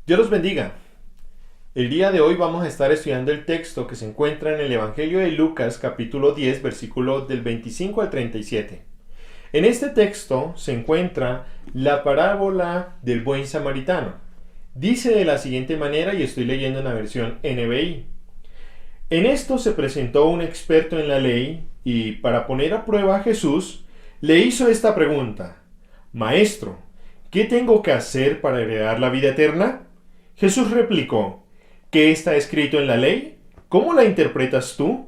Dios los bendiga. El día de hoy vamos a estar estudiando el texto que se encuentra en el Evangelio de Lucas, capítulo 10, versículo del 25 al 37. En este texto se encuentra la parábola del buen samaritano. Dice de la siguiente manera, y estoy leyendo en la versión NBI. En esto se presentó un experto en la ley y, para poner a prueba a Jesús, le hizo esta pregunta: Maestro, ¿qué tengo que hacer para heredar la vida eterna? Jesús replicó: ¿Qué está escrito en la ley? ¿Cómo la interpretas tú?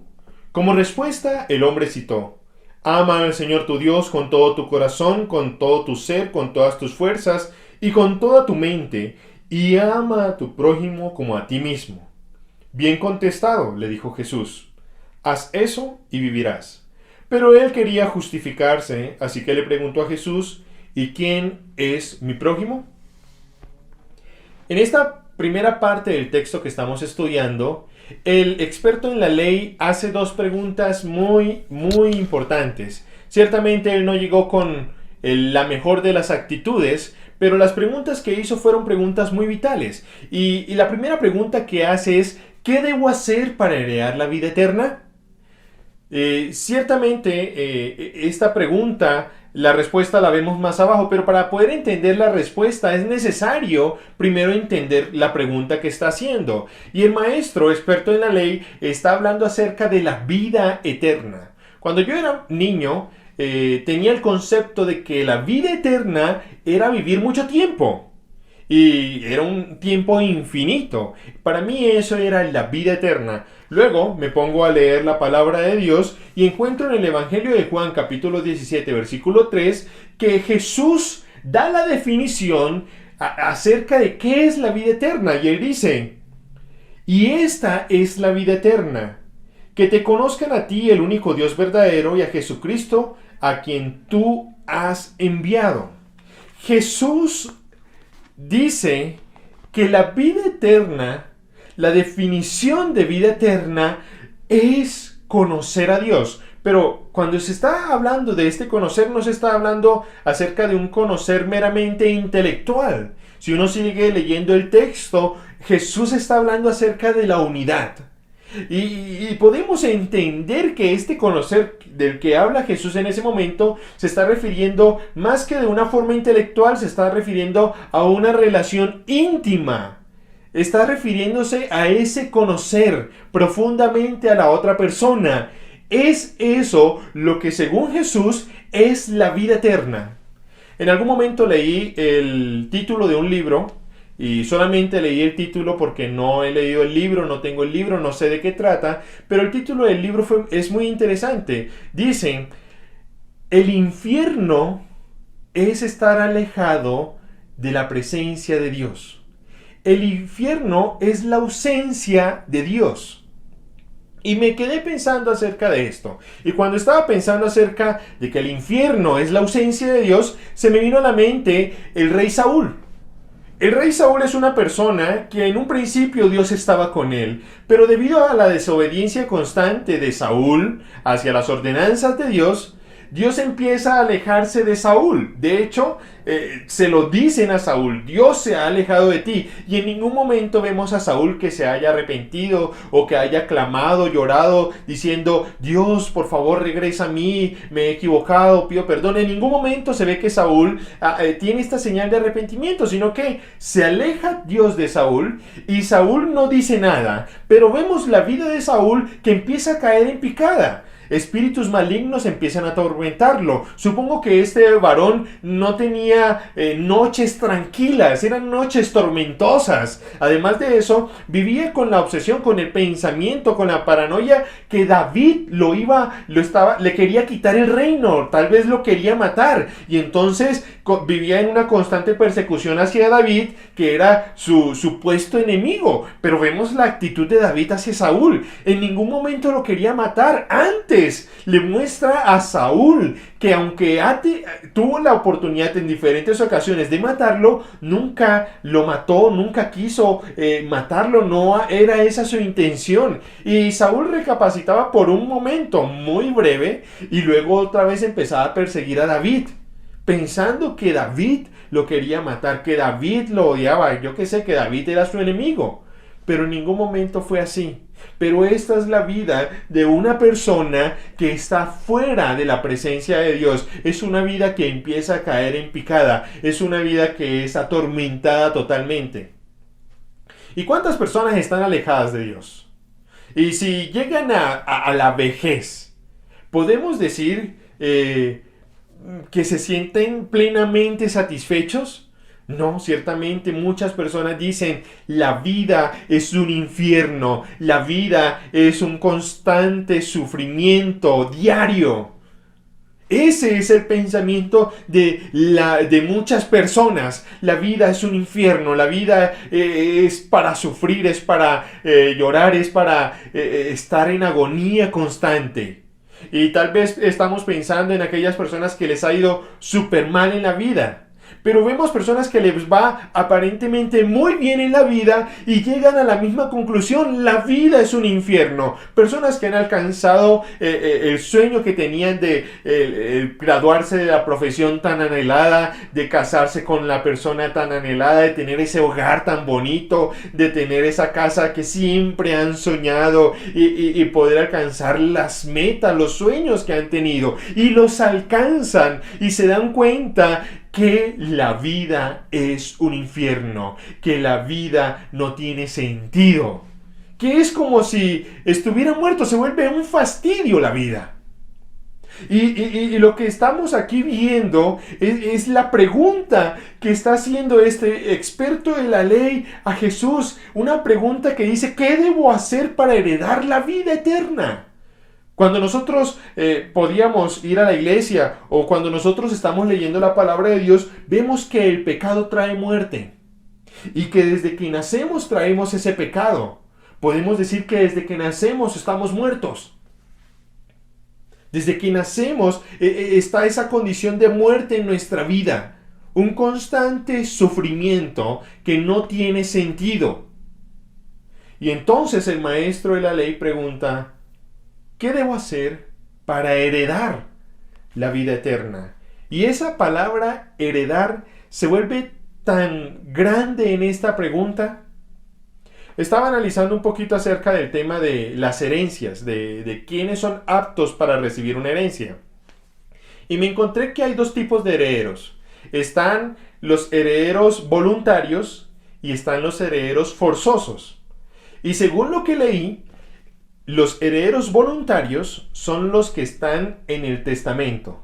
Como respuesta, el hombre citó: Ama al Señor tu Dios con todo tu corazón, con todo tu ser, con todas tus fuerzas y con toda tu mente, y ama a tu prójimo como a ti mismo. Bien contestado, le dijo Jesús. Haz eso y vivirás. Pero él quería justificarse, así que le preguntó a Jesús: ¿Y quién es mi prójimo? En esta primera parte del texto que estamos estudiando, el experto en la ley hace dos preguntas muy importantes. Ciertamente él no llegó con la mejor de las actitudes, pero las preguntas que hizo fueron preguntas muy vitales. Y la primera pregunta que hace es: ¿qué debo hacer para heredar la vida eterna? Ciertamente esta pregunta, la respuesta la vemos más abajo, pero para poder entender la respuesta es necesario primero entender la pregunta que está haciendo. Y el maestro, experto en la ley, está hablando acerca de la vida eterna. Cuando yo era niño, tenía el concepto de que la vida eterna era vivir mucho tiempo. Y era un tiempo infinito. Para mí eso era la vida eterna. Luego me pongo a leer la palabra de Dios y encuentro en el Evangelio de Juan capítulo 17 versículo 3 que Jesús da la definición acerca de qué es la vida eterna. Y él dice: y esta es la vida eterna, que te conozcan a ti, el único Dios verdadero, y a Jesucristo, a quien tú has enviado. Jesús dice que la vida eterna, la definición de vida eterna es conocer a Dios. Pero cuando se está hablando de este conocer, no se está hablando acerca de un conocer meramente intelectual. Si uno sigue leyendo el texto, Jesús está hablando acerca de la unidad. Y podemos entender que este conocer del que habla Jesús en ese momento se está refiriendo más que de una forma intelectual, se está refiriendo a una relación íntima. Está refiriéndose a ese conocer profundamente a la otra persona. Es eso lo que según Jesús es la vida eterna. En algún momento leí el título de un libro. Y solamente leí el título porque no he leído el libro, no tengo el libro, no sé de qué trata. Pero el título del libro es muy interesante. Dicen: el infierno es estar alejado de la presencia de Dios. El infierno es la ausencia de Dios. Y me quedé pensando acerca de esto. Y cuando estaba pensando acerca de que el infierno es la ausencia de Dios, se me vino a la mente el rey Saúl. El rey Saúl es una persona que en un principio Dios estaba con él, pero debido a la desobediencia constante de Saúl hacia las ordenanzas de Dios, Dios empieza a alejarse de Saúl. De hecho, se lo dicen a Saúl: Dios se ha alejado de ti. Y en ningún momento vemos a Saúl que se haya arrepentido o que haya clamado, llorado, diciendo: Dios, por favor, regresa a mí, me he equivocado, pido perdón. En ningún momento se ve que Saúl tiene esta señal de arrepentimiento, sino que se aleja Dios de Saúl y Saúl no dice nada. Pero vemos la vida de Saúl que empieza a caer en picada. Espíritus malignos empiezan a atormentarlo. Supongo que este varón no tenía noches tranquilas, eran noches tormentosas. Además de eso, vivía con la obsesión, con el pensamiento, con la paranoia que David le quería quitar el reino, tal vez lo quería matar. Y entonces vivía en una constante persecución hacia David, que era su supuesto enemigo. Pero vemos la actitud de David hacia Saúl. En ningún momento lo quería matar. Antes le muestra a Saúl que aunque tuvo la oportunidad en diferentes ocasiones de matarlo, nunca lo mató, nunca quiso matarlo, no era esa su intención. Y Saúl recapacitaba por un momento muy breve y luego otra vez empezaba a perseguir a David. pensando que David lo quería matar, que David lo odiaba, yo que sé, que David era su enemigo. Pero en ningún momento fue así. Pero esta es la vida de una persona que está fuera de la presencia de Dios. Es una vida que empieza a caer en picada. Es una vida que es atormentada totalmente. ¿Y cuántas personas están alejadas de Dios? Y si llegan a la vejez, podemos decir que se sienten plenamente satisfechos. No, ciertamente muchas personas dicen, la vida es un infierno, la vida es un constante sufrimiento diario. Ese es el pensamiento de muchas personas. La vida es un infierno, la vida es para sufrir, es para llorar, es para estar en agonía constante. Y tal vez estamos pensando en aquellas personas que les ha ido súper mal en la vida. Pero vemos personas que les va aparentemente muy bien en la vida y llegan a la misma conclusión: la vida es un infierno. Personas que han alcanzado el sueño que tenían de graduarse de la profesión tan anhelada, de casarse con la persona tan anhelada, de tener ese hogar tan bonito, de tener esa casa que siempre han soñado y poder alcanzar las metas, los sueños que han tenido. Y los alcanzan y se dan cuenta que la vida es un infierno, que la vida no tiene sentido, que es como si estuviera muerto, se vuelve un fastidio la vida. Y lo que estamos aquí viendo es la pregunta que está haciendo este experto de la ley a Jesús, una pregunta que dice: ¿qué debo hacer para heredar la vida eterna? Cuando nosotros podíamos ir a la iglesia o cuando nosotros estamos leyendo la palabra de Dios, vemos que el pecado trae muerte y que desde que nacemos traemos ese pecado. Podemos decir que desde que nacemos estamos muertos. Desde que nacemos está esa condición de muerte en nuestra vida, un constante sufrimiento que no tiene sentido. Y entonces el maestro de la ley pregunta: ¿qué debo hacer para heredar la vida eterna? Y esa palabra heredar se vuelve tan grande en esta pregunta. Estaba analizando un poquito acerca del tema de las herencias, de quiénes son aptos para recibir una herencia. Y me encontré que hay dos tipos de herederos. Están los herederos voluntarios y están los herederos forzosos. Y según lo que leí, los herederos voluntarios son los que están en el testamento.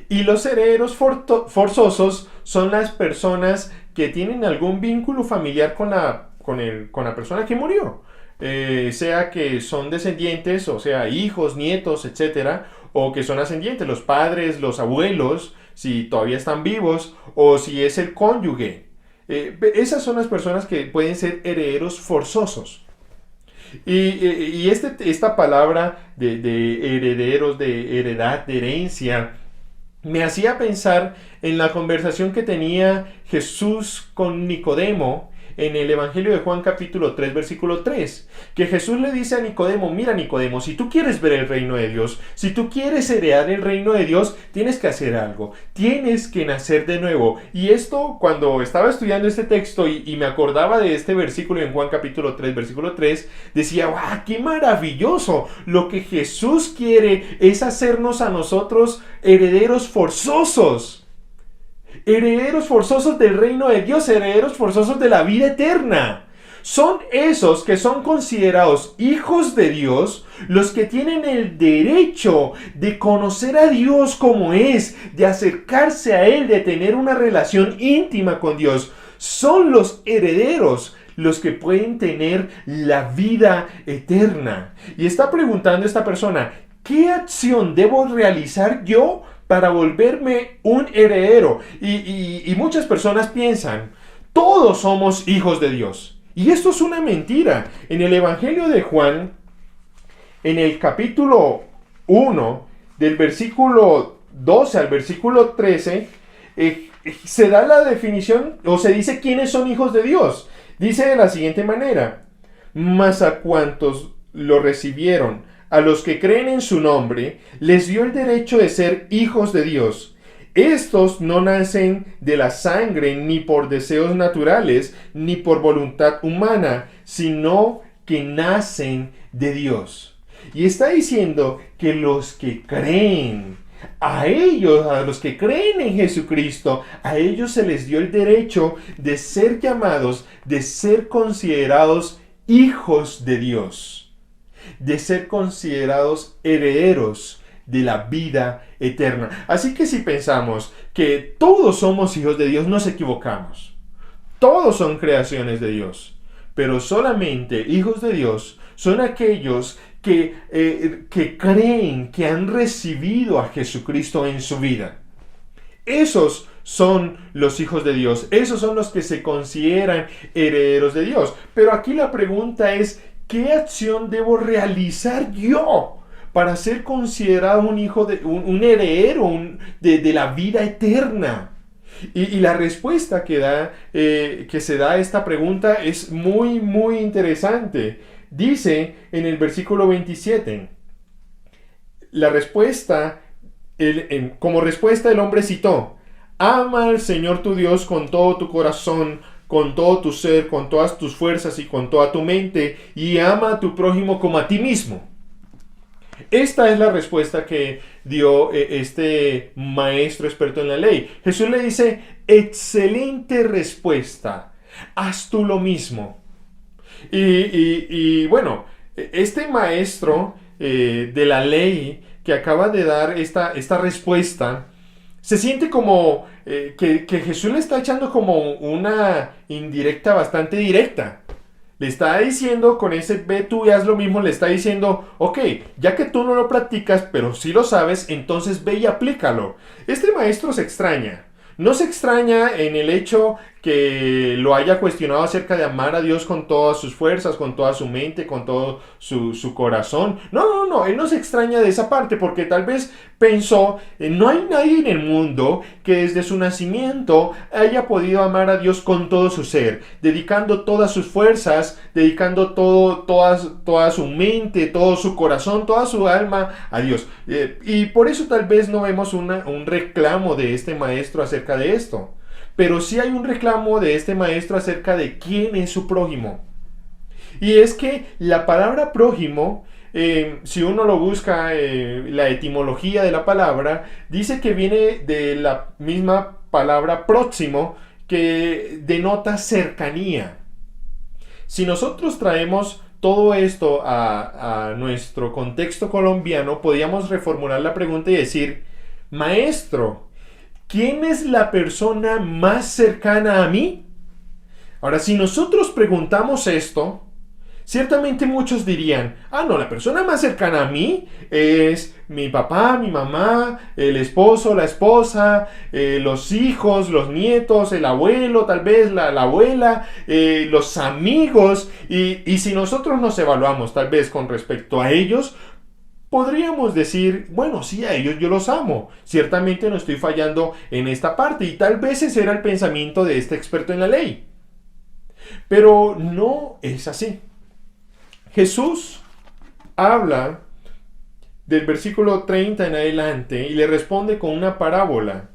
Y los herederos forzosos son las personas que tienen algún vínculo familiar con la persona que murió. Sea que son descendientes, o sea, hijos, nietos, etcétera, o que son ascendientes, los padres, los abuelos, si todavía están vivos, o si es el cónyuge. Esas son las personas que pueden ser herederos forzosos. Y esta palabra de herederos, de heredad, de herencia, me hacía pensar en la conversación que tenía Jesús con Nicodemo en el Evangelio de Juan capítulo 3 versículo 3, que Jesús le dice a Nicodemo: mira Nicodemo, si tú quieres ver el reino de Dios, si tú quieres heredar el reino de Dios, tienes que hacer algo, tienes que nacer de nuevo. Y esto, cuando estaba estudiando este texto y me acordaba de este versículo en Juan capítulo 3 versículo 3, decía: ¡wow! ¡Qué maravilloso! Lo que Jesús quiere es hacernos a nosotros herederos forzosos. Herederos forzosos del reino de Dios, herederos forzosos de la vida eterna. Son esos que son considerados hijos de Dios, los que tienen el derecho de conocer a Dios como es, de acercarse a Él, de tener una relación íntima con Dios. Son los herederos los que pueden tener la vida eterna. Y está preguntando esta persona: ¿qué acción debo realizar yo para volverme un heredero? Y muchas personas piensan: todos somos hijos de Dios. Y esto es una mentira. En el Evangelio de Juan, en el capítulo 1, del versículo 12 al versículo 13, se da la definición, o se dice quiénes son hijos de Dios. Dice de la siguiente manera: mas a cuantos lo recibieron, a los que creen en su nombre, les dio el derecho de ser hijos de Dios. Estos no nacen de la sangre ni por deseos naturales ni por voluntad humana, sino que nacen de Dios. Y está diciendo que los que creen, a ellos, a los que creen en Jesucristo, a ellos se les dio el derecho de ser llamados, de ser considerados hijos de Dios, de ser considerados herederos de la vida eterna. Así que si pensamos que todos somos hijos de Dios, nos equivocamos. Todos son creaciones de Dios, pero solamente hijos de Dios son aquellos que creen, que han recibido a Jesucristo en su vida. Esos son los hijos de Dios, esos son los que se consideran herederos de Dios. Pero aquí la pregunta es, ¿qué acción debo realizar yo para ser considerado un hijo de un heredero de la vida eterna? Y la respuesta que se da a esta pregunta es muy, muy interesante. Dice en el versículo 27, la respuesta, como respuesta el hombre citó: ama al Señor tu Dios con todo tu corazón, con todo tu ser, con todas tus fuerzas y con toda tu mente, y ama a tu prójimo como a ti mismo. Esta es la respuesta que dio este maestro experto en la ley. Jesús le dice: excelente respuesta, haz tú lo mismo. Y bueno, este maestro de la ley que acaba de dar esta respuesta, se siente como que Jesús le está echando como una indirecta bastante directa. Le está diciendo con ese ve tú y haz lo mismo, le está diciendo, ok, ya que tú no lo practicas, pero sí lo sabes, entonces ve y aplícalo. Este maestro se extraña. No se extraña en el hecho que lo haya cuestionado acerca de amar a Dios con todas sus fuerzas, con toda su mente, con todo su corazón. No, él no se extraña de esa parte porque tal vez pensó, no hay nadie en el mundo que desde su nacimiento haya podido amar a Dios con todo su ser, dedicando todas sus fuerzas, dedicando toda su mente, todo su corazón, toda su alma a Dios. Y por eso tal vez no vemos un reclamo de este maestro acerca de esto. Pero sí hay un reclamo de este maestro acerca de quién es su prójimo. Y es que la palabra prójimo, si uno lo busca, la etimología de la palabra, dice que viene de la misma palabra próximo, que denota cercanía. Si nosotros traemos todo esto a nuestro contexto colombiano, podríamos reformular la pregunta y decir: maestro, ¿quién es la persona más cercana a mí? Ahora, si nosotros preguntamos esto, ciertamente muchos dirían: ah, no, la persona más cercana a mí es mi papá, mi mamá, el esposo, la esposa, los hijos, los nietos, el abuelo, tal vez la abuela, los amigos. Y si nosotros nos evaluamos tal vez con respecto a ellos, podríamos decir, bueno, sí, a ellos yo los amo. Ciertamente no estoy fallando en esta parte. Y tal vez ese era el pensamiento de este experto en la ley. Pero no es así. Jesús habla del versículo 30 en adelante y le responde con una parábola.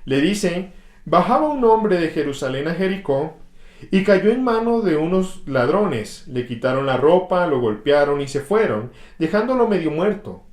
Le dice: bajaba un hombre de Jerusalén a Jericó y cayó en manos de unos ladrones. Le quitaron la ropa, lo golpearon y se fueron, dejándolo medio muerto.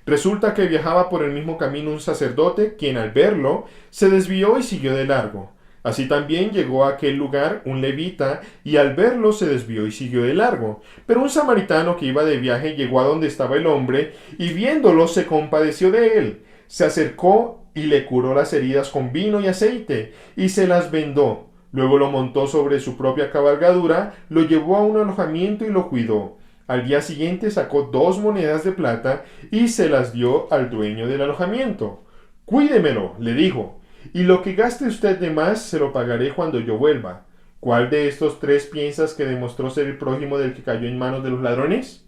Resulta que viajaba por el mismo camino un sacerdote, quien al verlo se desvió y siguió de largo. Así también llegó a aquel lugar un levita, y al verlo se desvió y siguió de largo. Pero un samaritano que iba de viaje llegó a donde estaba el hombre, y viéndolo se compadeció de él. Se acercó y le curó las heridas con vino y aceite, y se las vendó. Luego lo montó sobre su propia cabalgadura, lo llevó a un alojamiento y lo cuidó. Al día siguiente sacó 2 monedas de plata y se las dio al dueño del alojamiento. Cuídemelo, le dijo, y lo que gaste usted de más se lo pagaré cuando yo vuelva. ¿Cuál de estos 3 piensas que demostró ser el prójimo del que cayó en manos de los ladrones?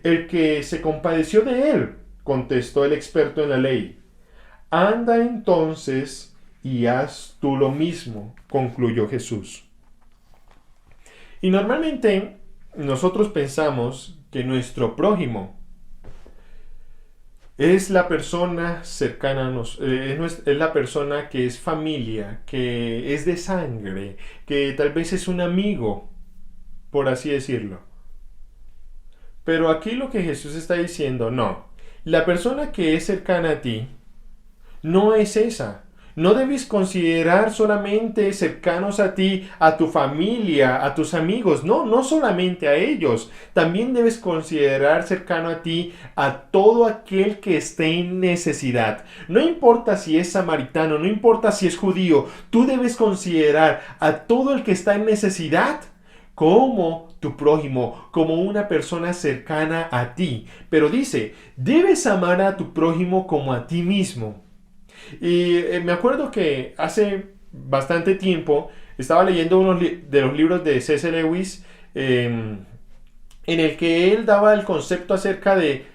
El que se compadeció de él, contestó el experto en la ley. Anda entonces y haz tú lo mismo, concluyó Jesús. Y normalmente nosotros pensamos que nuestro prójimo es la persona cercana a nosotros, es la persona que es familia, que es de sangre, que tal vez es un amigo, por así decirlo. Pero aquí lo que Jesús está diciendo, no, la persona que es cercana a ti no es esa. No debes considerar solamente cercanos a ti, a tu familia, a tus amigos. No, no solamente a ellos. También debes considerar cercano a ti a todo aquel que esté en necesidad. No importa si es samaritano, no importa si es judío. Tú debes considerar a todo el que está en necesidad como tu prójimo, como una persona cercana a ti. Pero dice, debes amar a tu prójimo como a ti mismo. Y me acuerdo que hace bastante tiempo estaba leyendo uno de los libros de C.S. Lewis, en el que él daba el concepto acerca de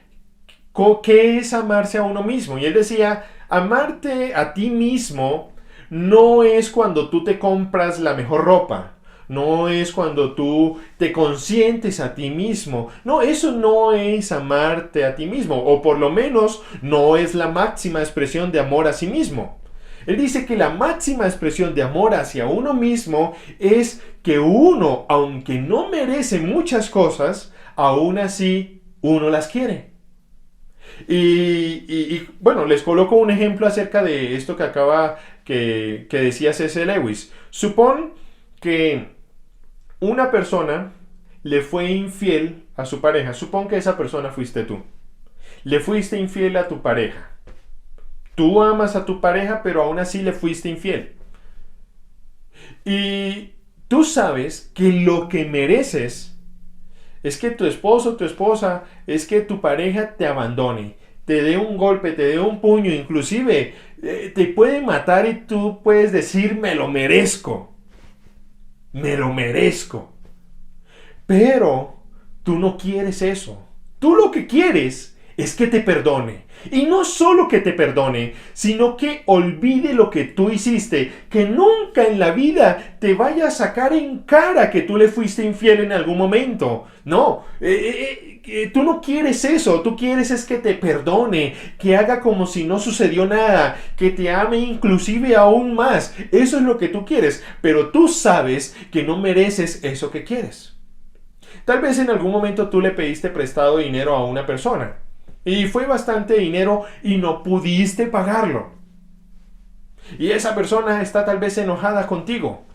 qué es amarse a uno mismo. Y él decía, amarte a ti mismo no es cuando tú te compras la mejor ropa. No es cuando tú te consientes a ti mismo. No, eso no es amarte a ti mismo. O por lo menos no es la máxima expresión de amor a sí mismo. Él dice que la máxima expresión de amor hacia uno mismo es que uno, aunque no merece muchas aún así uno las quiere. Bueno, les coloco un ejemplo acerca de esto que decía C.S. Lewis. Supón que una persona le fue infiel a su pareja. Supón que esa persona fuiste tú. Le fuiste infiel a tu pareja. Tú amas a tu pareja, pero aún así le fuiste infiel. Y tú sabes que lo que mereces es que tu esposo o tu esposa, es que tu pareja te abandone, te dé un golpe, te dé un puño, inclusive te puede matar y tú puedes decir, me lo merezco. Me lo merezco. Pero tú no quieres eso. Tú lo que quieres es que te perdone. Y no solo que te perdone, sino que olvide lo que tú hiciste. Que nunca en la vida te vaya a sacar en cara que tú le fuiste infiel en algún momento. No, tú no quieres eso. Tú quieres es que te perdone, que haga como si no sucedió nada, que te ame inclusive aún más. Eso es lo que tú quieres, pero tú sabes que no mereces eso que quieres. Tal vez en algún momento tú le pediste prestado dinero a una persona. Y fue bastante dinero y no pudiste pagarlo. Y esa persona está tal vez enojada contigo.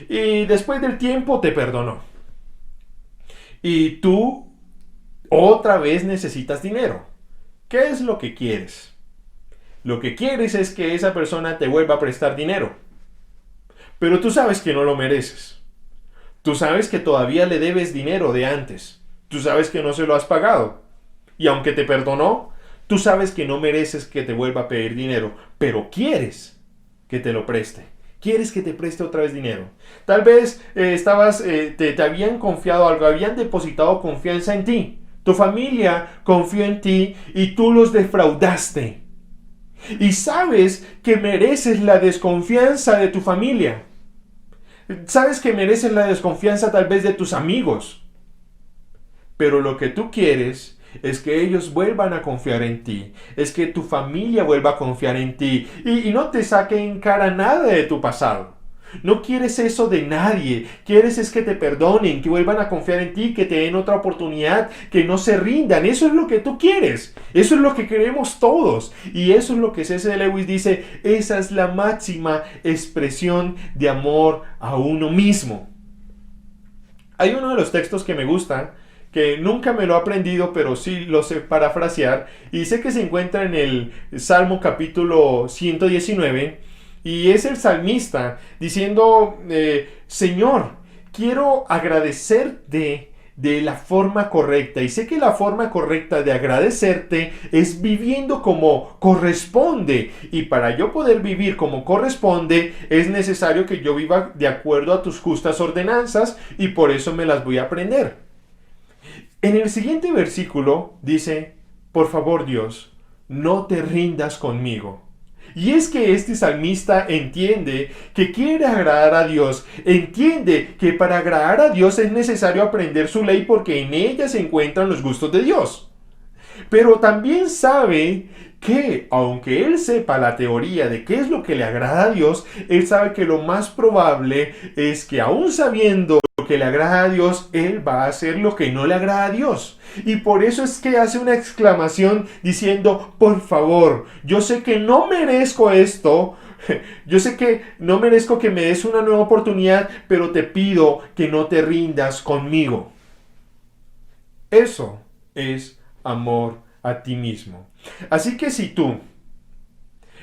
Y después del tiempo te perdonó. Y tú otra vez necesitas dinero. ¿Qué es lo que quieres? Lo que quieres es que esa persona te vuelva a prestar dinero. Pero tú sabes que no lo mereces. Tú sabes que todavía le debes dinero de antes. Tú sabes que no se lo has pagado. Y aunque te perdonó, tú sabes que no mereces que te vuelva a pedir dinero, pero quieres que te lo preste. Quieres que te preste otra vez dinero. Tal vez te habían confiado algo, habían depositado confianza en ti. Tu familia confió en ti y tú los defraudaste. Y sabes que mereces la desconfianza de tu familia. Sabes que mereces la desconfianza tal vez de tus amigos. Pero lo que tú quieres es que ellos vuelvan a confiar en ti. Es que tu familia vuelva a confiar en ti. Y no te saque en cara nada de tu pasado. No quieres eso de nadie. Quieres es que te perdonen, que vuelvan a confiar en ti, que te den otra oportunidad, que no se rindan. Eso es lo que tú quieres. Eso es lo que queremos todos. Y eso es lo que C.S. Lewis dice. Esa es la máxima expresión de amor a uno mismo. Hay uno de los textos que me gusta, que nunca me lo he aprendido, pero sí lo sé parafrasear, y sé que se encuentra en el Salmo capítulo 119, y es el salmista diciendo, Señor, quiero agradecerte de la forma correcta, y sé que la forma correcta de agradecerte es viviendo como corresponde, y para yo poder vivir como corresponde es necesario que yo viva de acuerdo a tus justas ordenanzas, y por eso me las voy a aprender. En el siguiente versículo dice, por favor Dios, no te rindas conmigo. Y es que este salmista entiende que quiere agradar a Dios, entiende que para agradar a Dios es necesario aprender su ley porque en ella se encuentran los gustos de Dios. Pero también sabe que, aunque él sepa la teoría de qué es lo que le agrada a Dios, él sabe que lo más probable es que aún sabiendo lo que le agrada a Dios, él va a hacer lo que no le agrada a Dios. Y por eso es que hace una exclamación diciendo, por favor, yo sé que no merezco esto, yo sé que no merezco que me des una nueva oportunidad, pero te pido que no te rindas conmigo. Eso es amor a ti mismo. Así que si tú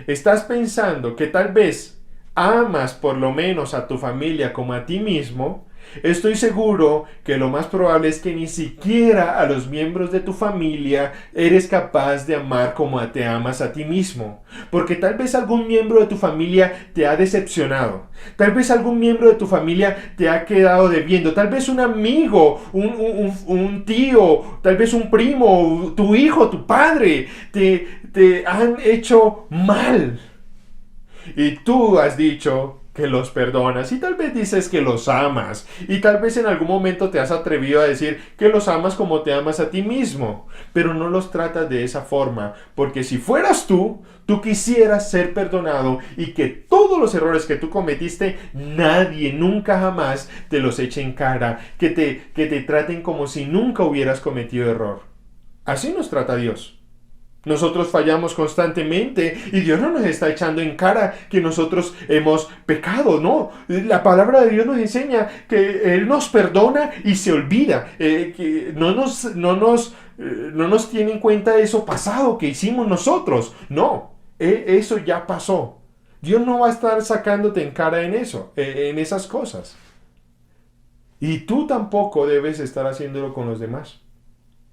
estás pensando que tal vez amas por lo menos a tu familia como a ti mismo, estoy seguro que lo más probable es que ni siquiera a los miembros de tu familia eres capaz de amar como te amas a ti mismo. Porque tal vez algún miembro de tu familia te ha decepcionado. Tal vez algún miembro de tu familia te ha quedado debiendo. Tal vez un amigo, un tío, tal vez un primo, tu hijo, tu padre, te han hecho mal. Y tú has dicho que los perdonas y tal vez dices que los amas y tal vez en algún momento te has atrevido a decir que los amas como te amas a ti mismo, pero no los tratas de esa forma, porque si fueras tú quisieras ser perdonado y que todos los errores que tú cometiste nadie nunca jamás te los eche en cara, que te traten como si nunca hubieras cometido error. Así nos trata Dios. Nosotros fallamos constantemente y Dios no nos está echando en cara que nosotros hemos pecado, no. La palabra de Dios nos enseña que Él nos perdona y se olvida, que no nos tiene en cuenta eso pasado que hicimos nosotros. No, eso ya pasó. Dios no va a estar sacándote en cara en eso, en esas cosas. Y tú tampoco debes estar haciéndolo con los demás.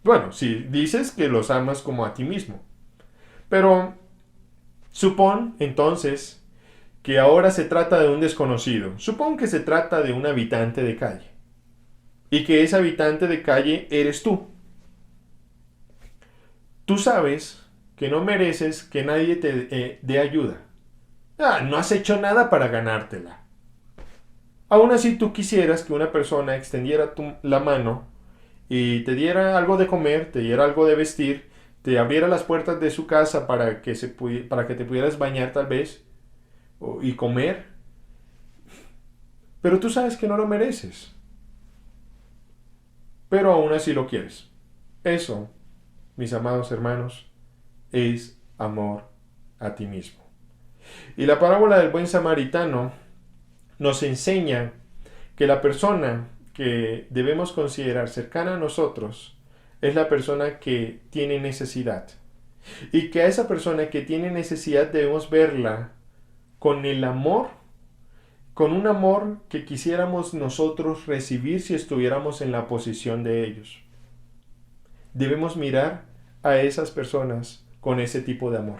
Bueno, si dices que los amas como a ti mismo. Pero supón entonces que ahora se trata de un desconocido. Supón que se trata de un habitante de calle. Y que ese habitante de calle eres tú. Tú sabes que no mereces que nadie te dé ayuda. No has hecho nada para ganártela. Aún así tú quisieras que una persona extendiera la mano y te diera algo de comer, te diera algo de vestir, te abriera las puertas de su casa para que te pudieras bañar tal vez y comer. Pero tú sabes que no lo mereces. Pero aún así lo quieres. Eso, mis amados hermanos, es amor a ti mismo. Y la parábola del buen samaritano nos enseña que la persona que debemos considerar cercana a nosotros es la persona que tiene necesidad. Y que a esa persona que tiene necesidad debemos verla con el amor, con un amor que quisiéramos nosotros recibir si estuviéramos en la posición de ellos. Debemos mirar a esas personas con ese tipo de amor.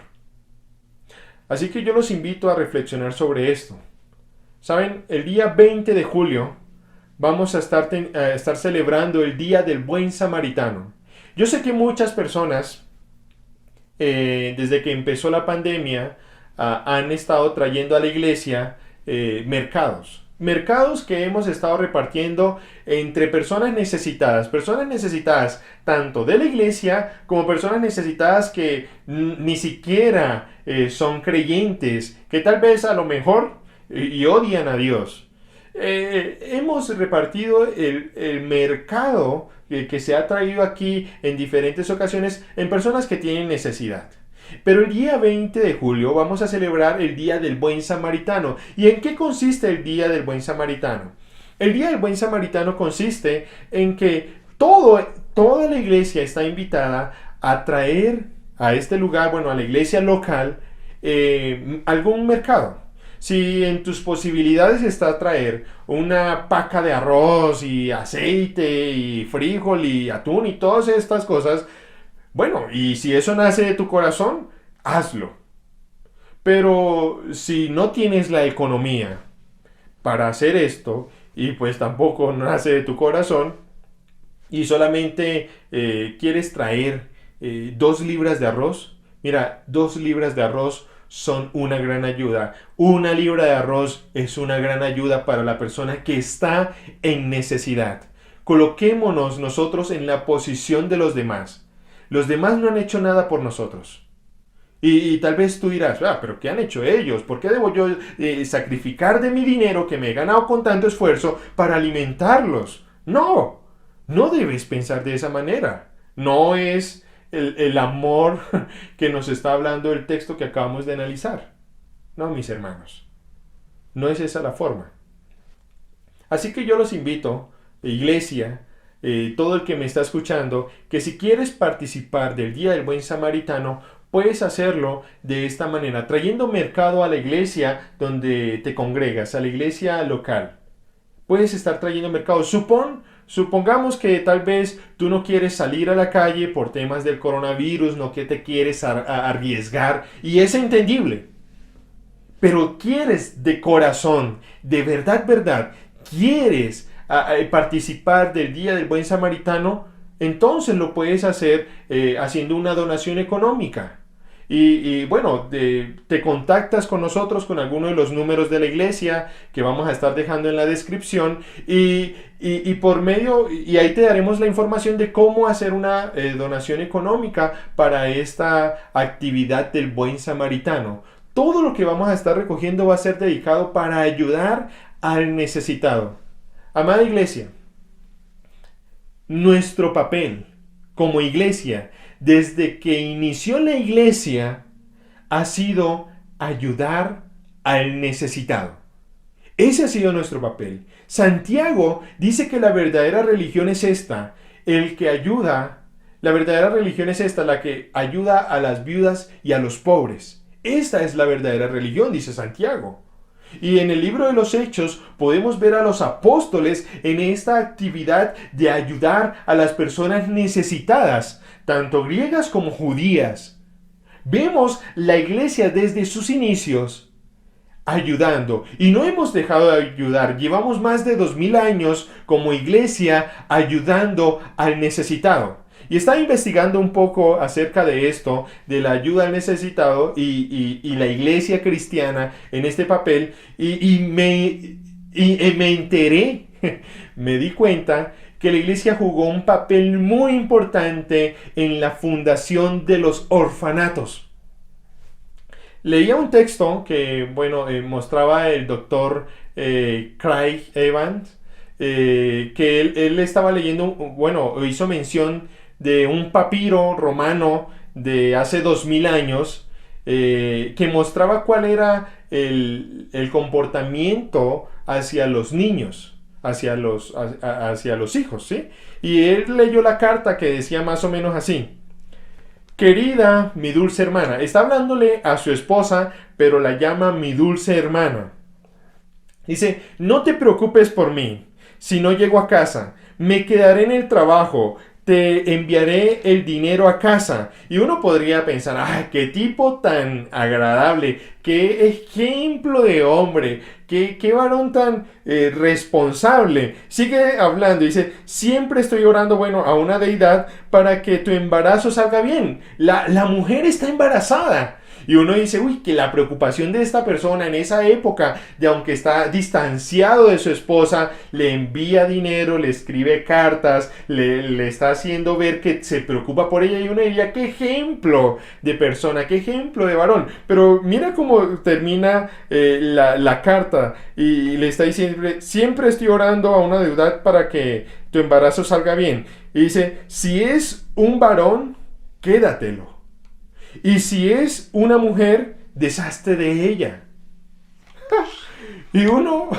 Así que yo los invito a reflexionar sobre esto. Saben, el día 20 de julio vamos a estar celebrando el Día del Buen Samaritano. Yo sé que muchas personas, desde que empezó la pandemia, han estado trayendo a la iglesia mercados. Mercados que hemos estado repartiendo entre personas necesitadas tanto de la iglesia como personas necesitadas que ni siquiera son creyentes, que tal vez a lo mejor y odian a Dios. Hemos repartido el mercado que se ha traído aquí en diferentes ocasiones en personas que tienen necesidad. Pero el día 20 de julio vamos a celebrar el Día del Buen Samaritano. ¿Y en qué consiste el Día del Buen Samaritano? El Día del Buen Samaritano consiste en que toda la iglesia está invitada a traer a este lugar, a la iglesia local, algún mercado. Si en tus posibilidades está traer una paca de arroz y aceite y frijol y atún y todas estas cosas, y si eso nace de tu corazón, hazlo. Pero si no tienes la economía para hacer esto y pues tampoco nace de tu corazón y solamente quieres traer 2 libras de arroz, mira, 2 libras de arroz son una gran ayuda. 1 libra de arroz es una gran ayuda para la persona que está en necesidad. Coloquémonos nosotros en la posición de los demás. Los demás no han hecho nada por nosotros. Y tal vez tú dirás, pero ¿qué han hecho ellos? ¿Por qué debo yo sacrificar de mi dinero que me he ganado con tanto esfuerzo para alimentarlos? No, no debes pensar de esa manera. No es el amor que nos está hablando el texto que acabamos de analizar. No, mis hermanos, no es esa la forma. Así que yo los invito, iglesia, todo el que me está escuchando, que si quieres participar del Día del Buen Samaritano, puedes hacerlo de esta manera, trayendo mercado a la iglesia donde te congregas, a la iglesia local. Puedes estar trayendo mercado. Supongamos que tal vez tú no quieres salir a la calle por temas del coronavirus, no que te quieres arriesgar, y es entendible. Pero quieres de corazón, de verdad, quieres participar del Día del Buen Samaritano, entonces lo puedes hacer haciendo una donación económica. Bueno, te contactas con nosotros con alguno de los números de la iglesia que vamos a estar dejando en la descripción y por medio, y ahí te daremos la información de cómo hacer una donación económica para esta actividad del Buen Samaritano. Todo lo que vamos a estar recogiendo va a ser dedicado para ayudar al necesitado. Amada iglesia, nuestro papel como iglesia, desde que inició la iglesia, ha sido ayudar al necesitado. Ese ha sido nuestro papel. Santiago dice que la verdadera religión es esta, la verdadera religión es esta, la que ayuda a las viudas y a los pobres. Esta es la verdadera religión, dice Santiago. Y en el libro de los Hechos podemos ver a los apóstoles en esta actividad de ayudar a las personas necesitadas, tanto griegas como judías. Vemos la iglesia desde sus inicios ayudando y no hemos dejado de ayudar. Llevamos más de 2000 años como iglesia ayudando al necesitado. Y estaba investigando un poco acerca de esto, de la ayuda al necesitado y la iglesia cristiana en este papel, y me enteré, me di cuenta que la iglesia jugó un papel muy importante en la fundación de los orfanatos. Leía un texto que, mostraba el doctor Craig Evans, que él estaba leyendo, hizo mención de un papiro romano de hace 2000 años que mostraba cuál era el comportamiento hacia los niños, hacia los hijos, ¿sí? Y él leyó la carta que decía más o menos así: querida, mi dulce hermana. Está hablándole a su esposa, pero la llama mi dulce hermana. Dice, no te preocupes por mí. Si no llego a casa, me quedaré en el trabajo, te enviaré el dinero a casa. Y uno podría pensar, qué tipo tan agradable, qué ejemplo de hombre, qué varón tan responsable. Sigue hablando, dice, siempre estoy orando, a una deidad para que tu embarazo salga bien. La mujer está embarazada. Y uno dice, que la preocupación de esta persona en esa época, de aunque está distanciado de su esposa, le envía dinero, le escribe cartas, le está haciendo ver que se preocupa por ella. Y uno diría, qué ejemplo de persona, qué ejemplo de varón. Pero mira cómo termina la carta y le está diciendo, siempre estoy orando a una deidad para que tu embarazo salga bien. Y dice, si es un varón, quédatelo. Y si es una mujer, deshazte de ella. Y uno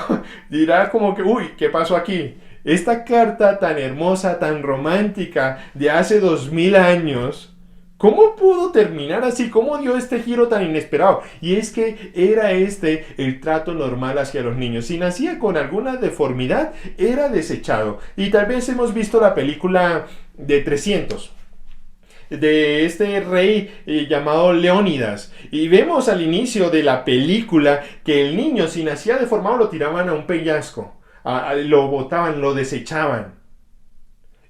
dirá como que, ¿qué pasó aquí? Esta carta tan hermosa, tan romántica, de hace 2000 años, ¿cómo pudo terminar así? ¿Cómo dio este giro tan inesperado? Y es que era el trato normal hacia los niños. Si nacía con alguna deformidad, era desechado. Y tal vez hemos visto la película de 300. De este rey llamado Leónidas, y vemos al inicio de la película que el niño, si nacía deformado, lo tiraban a un peñasco, lo botaban, lo desechaban.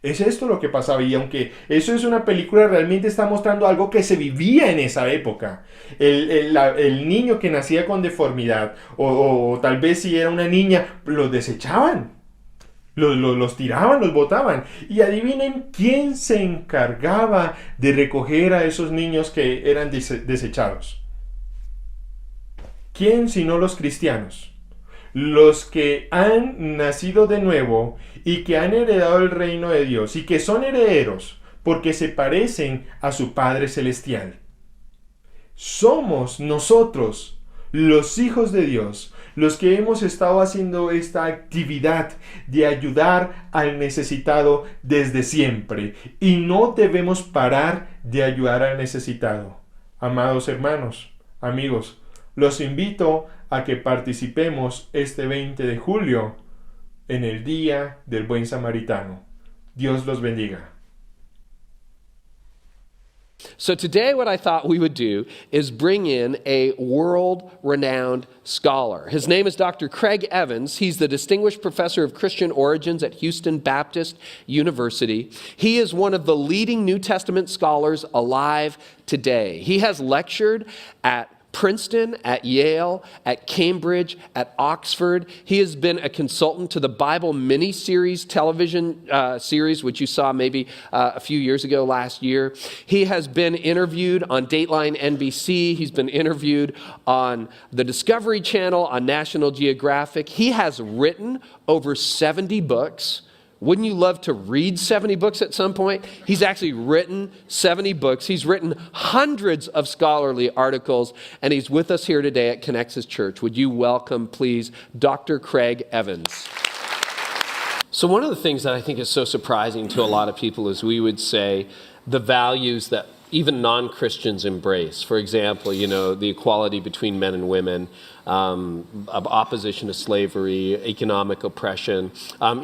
Es esto lo que pasaba, y aunque eso es una película, realmente está mostrando algo que se vivía en esa época. El niño que nacía con deformidad, o tal vez si era una niña, lo desechaban. Los tiraban, los botaban. Y adivinen quién se encargaba de recoger a esos niños que eran desechados. ¿Quién sino los cristianos? Los que han nacido de nuevo y que han heredado el reino de Dios y que son herederos porque se parecen a su Padre Celestial. Somos nosotros, los hijos de Dios, los que hemos estado haciendo esta actividad de ayudar al necesitado desde siempre. Y no debemos parar de ayudar al necesitado. Amados hermanos, amigos, los invito a que participemos este 20 de julio en el Día del Buen Samaritano. Dios los bendiga. So today what I thought we would do is bring in a world-renowned scholar. His name is Dr. Craig Evans. He's the Distinguished Professor of Christian Origins at Houston Baptist University. He is one of the leading New Testament scholars alive today. He has lectured at Princeton, at Yale, at Cambridge, at Oxford. He has been a consultant to the Bible mini-series television series, which you saw maybe a few years ago last year. He has been interviewed on Dateline NBC. He's been interviewed on the Discovery Channel, on National Geographic. He has written over 70 books. Wouldn't you love to read 70 books at some point? He's actually written 70 books. He's written hundreds of scholarly articles, and he's with us here today at Connexus Church. Would you welcome, please, Dr. Craig Evans? So one of the things that I think is so surprising to a lot of people is we would say the values that even non-Christians embrace. For example, the equality between men and women, opposition to slavery, economic oppression,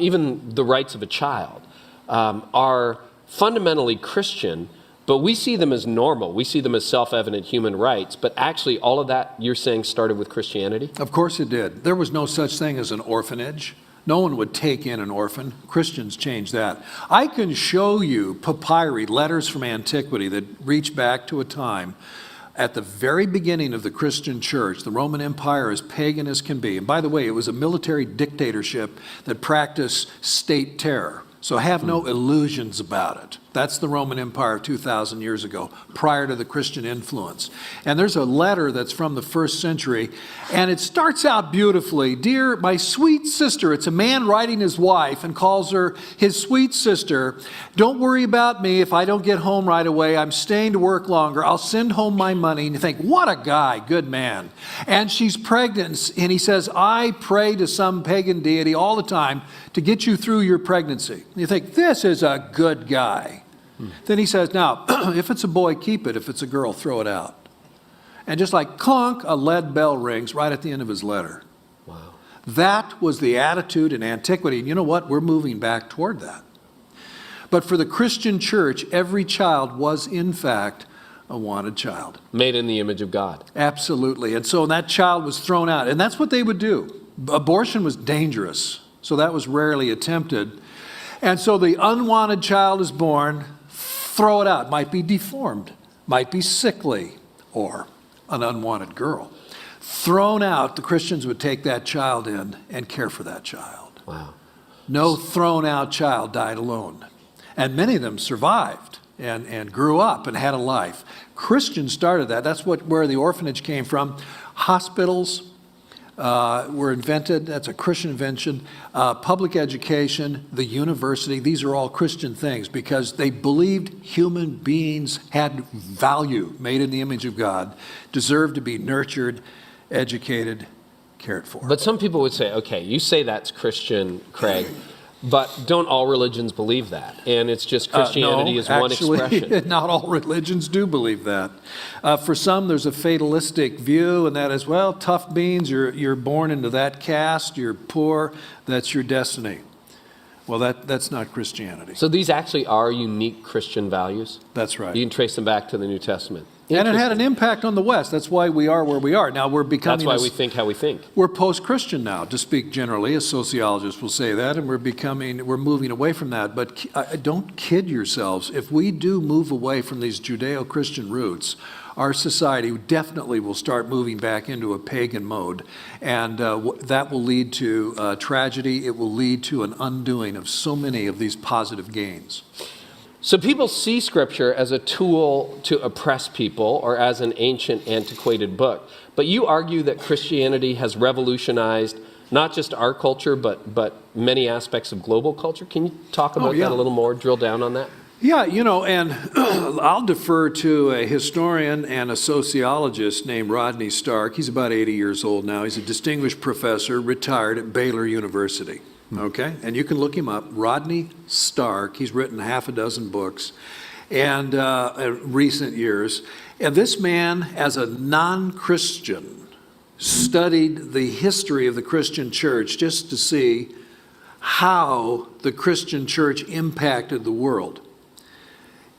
even the rights of a child, are fundamentally Christian, but we see them as normal. We see them as self-evident human rights, but actually all of that, you're saying, started with Christianity? Of course it did. There was no such thing as an orphanage. No one would take in an orphan. Christians changed that. I can show you papyri, letters from antiquity that reach back to a time at the very beginning of the Christian church. The Roman Empire, as pagan as can be. And by the way, it was a military dictatorship that practiced state terror. So have no illusions about it. That's the Roman Empire 2,000 years ago, prior to the Christian influence. And there's a letter that's from the 1st century, and it starts out beautifully. Dear, my sweet sister, it's a man writing his wife and calls her his sweet sister. Don't worry about me if I don't get home right away. I'm staying to work longer. I'll send home my money. And you think, what a guy, good man. And she's pregnant, and he says, I pray to some pagan deity all the time to get you through your pregnancy. And you think, this is a good guy. Then he says, now, if it's a boy, keep it. If it's a girl, throw it out. And just like clunk, a lead bell rings right at the end of his letter. Wow. That was the attitude in antiquity. And you know what? We're moving back toward that. But for the Christian church, every child was, in fact, a wanted child. Made in the image of God. Absolutely. And so that child was thrown out. And that's what they would do. Abortion was dangerous. So that was rarely attempted. And so the unwanted child is born. Throw it out. Might be deformed, might be sickly, or an unwanted girl. Thrown out, the Christians would take that child in and care for that child. Wow. No thrown out child died alone. And many of them survived and grew up and had a life. Christians started that. That's where the orphanage came from. Hospitals were invented. That's a Christian invention. Public education, the university, these are all Christian things because they believed human beings had value, made in the image of God, deserved to be nurtured, educated, cared for. But some people would say, okay, you say that's Christian, Craig, but don't all religions believe that? And it's just Christianity is one expression. Not all religions do believe that. For some, there's a fatalistic view, and that is, well, tough beans, you're born into that caste, you're poor, that's your destiny. Well, that's not Christianity. So these actually are unique Christian values? That's right. You can trace them back to the New Testament. And it had an impact on the West. That's why we are where we are. Now we're becoming... That's why we think how we think. We're post-Christian now, to speak generally, as sociologists will say that, and we're moving away from that. But don't kid yourselves. If we do move away from these Judeo-Christian roots, our society definitely will start moving back into a pagan mode. And that will lead to tragedy. It will lead to an undoing of so many of these positive gains. So people see Scripture as a tool to oppress people or as an ancient, antiquated book. But you argue that Christianity has revolutionized not just our culture, but many aspects of global culture. Can you talk about that a little more, drill down on that? Yeah, and I'll defer to a historian and a sociologist named Rodney Stark. He's about 80 years old now. He's a distinguished professor, retired at Baylor University. Okay, and you can look him up, Rodney Stark. He's written half a dozen books and in recent years. And this man, as a non-Christian, studied the history of the Christian church just to see how the Christian church impacted the world.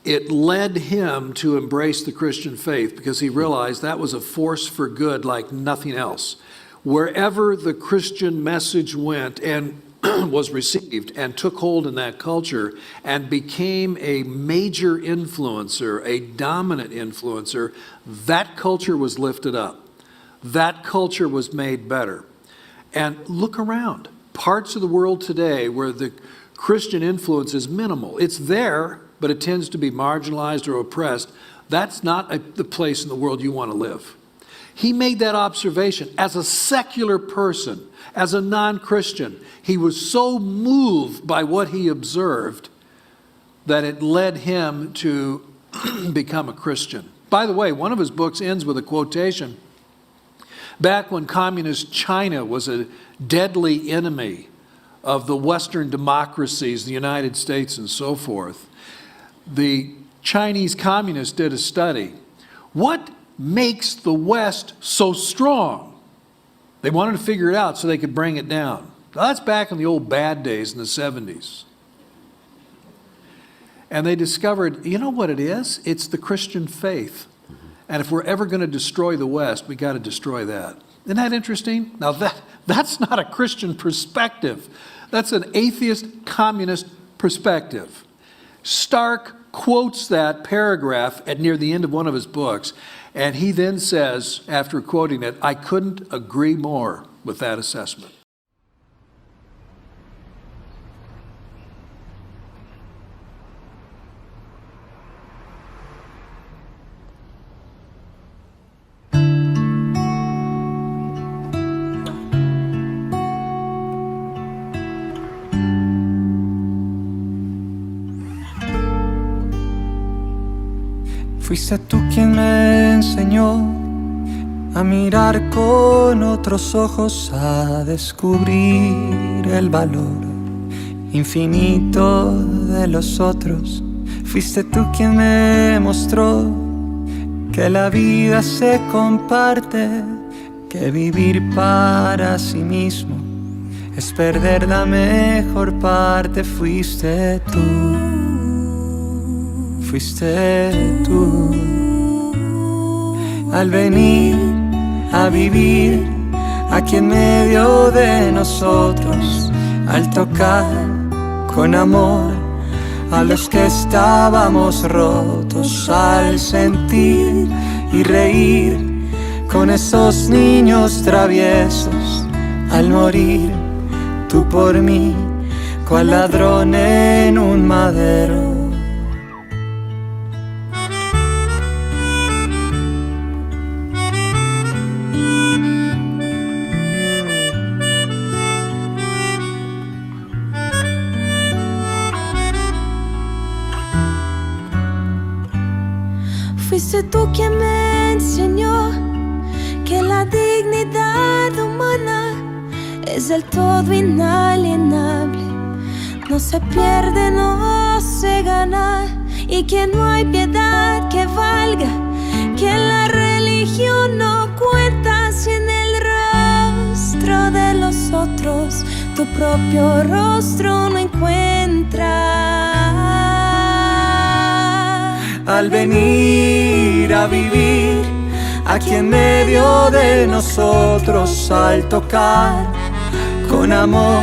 It led him to embrace the Christian faith because he realized that was a force for good like nothing else. Wherever the Christian message went and was received and took hold in that culture and became a major influencer, a dominant influencer, that culture was lifted up. That culture was made better. And look around. Parts of the world today where the Christian influence is minimal. It's there, but it tends to be marginalized or oppressed. That's not the place in the world you want to live. He made that observation as a secular person, as a non-Christian. He was so moved by what he observed that it led him to become a Christian. By the way, one of his books ends with a quotation. Back when communist China was a deadly enemy of the Western democracies, the United States and so forth, the Chinese communists did a study. What makes the West so strong? They wanted to figure it out so they could bring it down. Now, that's back in the old bad days in the 70s. And they discovered, you know what it is? It's the Christian faith. And if we're ever going to destroy the West, we got to destroy that. Isn't that interesting? Now that's not a Christian perspective. That's an atheist communist perspective. Stark quotes that paragraph at near the end of one of his books, and he then says, after quoting it, I couldn't agree more with that assessment. Fuiste tú quien me enseñó a mirar con otros ojos, a descubrir el valor infinito de los otros. Fuiste tú quien me mostró que la vida se comparte, que vivir para sí mismo es perder la mejor parte. Fuiste tú. Fuiste tú, al venir a vivir aquí en medio de nosotros, al tocar con amor a los que estábamos rotos, al sentir y reír con esos niños traviesos, al morir tú por mí, cual ladrón en un madero. Fuiste tú quien me enseñó que la dignidad humana es del todo inalienable. No se pierde, no se gana, y que no hay piedad que valga, que la religión no cuenta si en el rostro de los otros tu propio rostro no encuentras. Al venir a vivir aquí en medio de nosotros al tocar con amor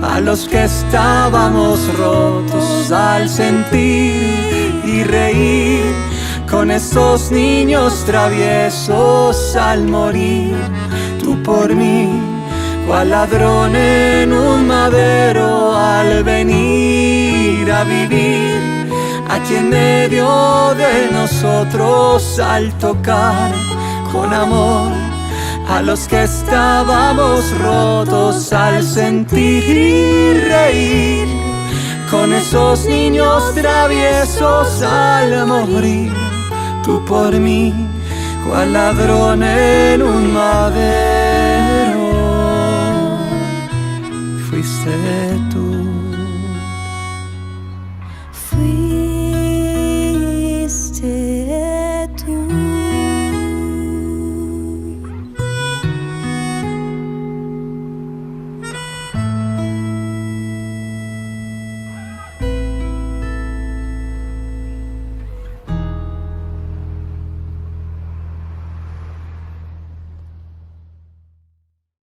a los que estábamos rotos, al sentir y reír con esos niños traviesos, al morir tú por mí, cual ladrón en un madero, al venir a vivir aquí en medio de nosotros, al tocar con amor a los que estábamos rotos, al sentir y reír con esos niños traviesos, al morir tú por mí, cual ladrón en un madero, fuiste tú.